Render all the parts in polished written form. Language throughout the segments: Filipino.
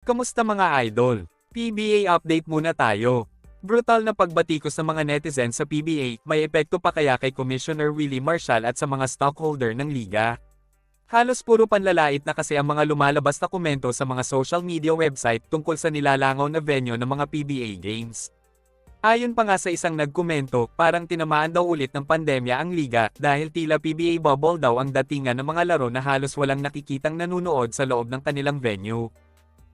Kamusta mga idol? PBA update muna tayo. Brutal na pagbatikos ng mga netizens sa PBA, may epekto pa kaya kay Commissioner Willie Marshall at sa mga stockholder ng liga? Halos puro panlalait na kasi ang mga lumalabas na komento sa mga social media website tungkol sa nilalangaw na venue ng mga PBA games. Ayon pa nga sa isang nagkomento, parang tinamaan daw ulit ng pandemya ang liga dahil tila PBA bubble daw ang datingan ng mga laro na halos walang nakikitang nanunood sa loob ng kanilang venue.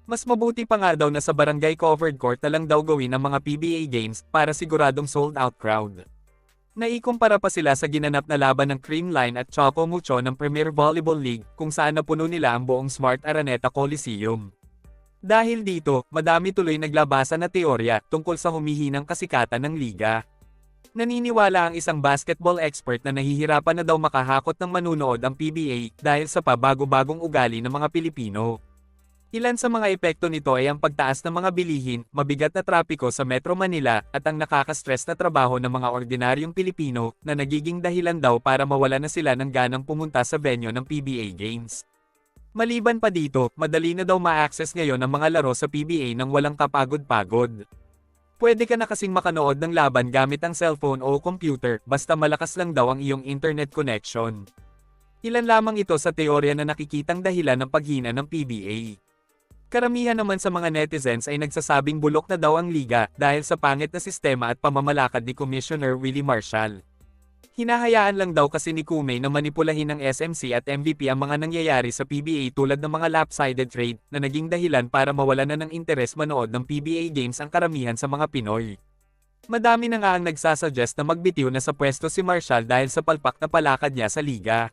Mas mabuti pa nga daw na sa barangay covered court na lang daw gawin ang mga PBA games para siguradong sold out crowd. Naikumpara pa sila sa ginanap na laban ng Creamline at Choco Mucho ng Premier Volleyball League kung saan napuno nila ang buong Smart Araneta Coliseum. Dahil dito, madami tuloy naglabasan na teorya tungkol sa humihinang kasikatan ng liga. Naniniwala ang isang basketball expert na nahihirapan na daw makahakot ng manunood ang PBA dahil sa pabago-bagong ugali ng mga Pilipino. Ilan sa mga epekto nito ay ang pagtaas ng mga bilihin, mabigat na trapiko sa Metro Manila, at ang nakaka-stress na trabaho ng mga ordinaryong Pilipino, na nagiging dahilan daw para mawala na sila ng ganang pumunta sa venue ng PBA Games. Maliban pa dito, madali na daw ma-access ngayon ang mga laro sa PBA nang walang kapagod-pagod. Pwede ka na kasing makanood ng laban gamit ang cellphone o computer, basta malakas lang daw ang iyong internet connection. Ilan lamang ito sa teorya na nakikitang dahilan ng paghina ng PBA. Karamihan naman sa mga netizens ay nagsasabing bulok na daw ang liga dahil sa pangit na sistema at pamamalakad ni Commissioner Willie Marshall. Hinahayaan lang daw kasi ni Kume na manipulahin ng SMC at MVP ang mga nangyayari sa PBA tulad ng mga lopsided trade na naging dahilan para mawala na ng interes manood ng PBA games ang karamihan sa mga Pinoy. Madami na nga ang nagsasuggest na magbitiw na sa pwesto si Marshall dahil sa palpak na palakad niya sa liga.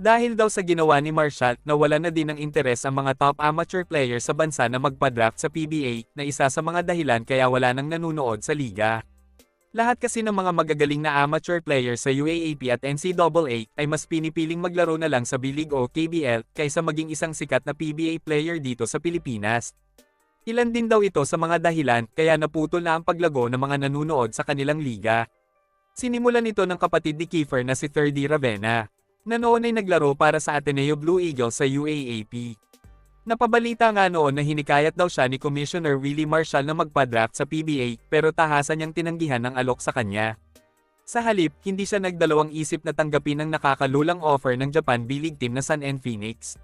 Dahil daw sa ginawa ni Marshall, nawala na din ng interes ang mga top amateur players sa bansa na magpa-draft sa PBA, na isa sa mga dahilan kaya wala nang nanunood sa liga. Lahat kasi ng mga magagaling na amateur players sa UAAP at NCAA ay mas pinipiling maglaro na lang sa B-League o KBL kaysa maging isang sikat na PBA player dito sa Pilipinas. Ilan din daw ito sa mga dahilan kaya naputol na ang paglago ng mga nanunood sa kanilang liga. Sinimulan ito ng kapatid ni Kiefer na si 3D Ravenna, na noon ay naglaro para sa Ateneo Blue Eagles sa UAAP. Napabalita nga noon na hinikayat daw siya ni Commissioner Willie Marshall na magpa-draft sa PBA pero tahasan niyang tinanggihan ng alok sa kanya. Sa halip, hindi siya nagdalawang isip na tanggapin ang nakakalulang offer ng Japan B-League team na Sun N Phoenix.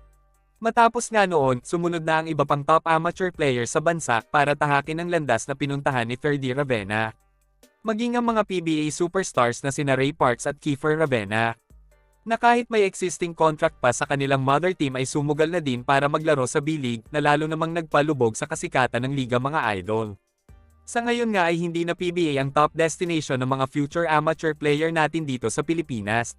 Matapos nga noon, sumunod na ang iba pang top amateur players sa bansa para tahakin ang landas na pinuntahan ni 3D Ravenna. Maging ang mga PBA superstars na sina Ray Parks at Kiefer Ravenna, na kahit may existing contract pa sa kanilang mother team ay sumugal na din para maglaro sa B-League na lalo namang nagpalubog sa kasikatan ng liga mga idol. Sa ngayon nga ay hindi na PBA ang top destination ng mga future amateur player natin dito sa Pilipinas.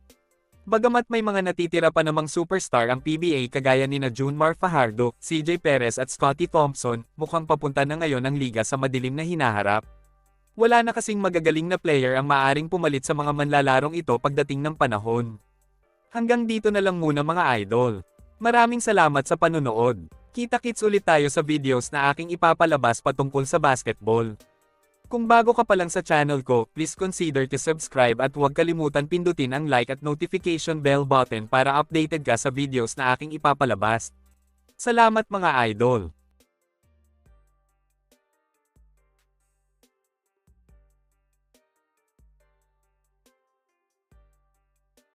Bagamat may mga natitira pa namang superstar ang PBA kagaya nina Junmar Fajardo, CJ Perez at Scottie Thompson, mukhang papunta na ngayon ang liga sa madilim na hinaharap. Wala na kasing magagaling na player ang maaring pumalit sa mga manlalarong ito pagdating ng panahon. Hanggang dito na lang muna mga idol. Maraming salamat sa panunood. Kita-kits ulit tayo sa videos na aking ipapalabas patungkol sa basketball. Kung bago ka pa lang sa channel ko, please consider to subscribe at huwag kalimutan pindutin ang like at notification bell button para updated ka sa videos na aking ipapalabas. Salamat mga idol.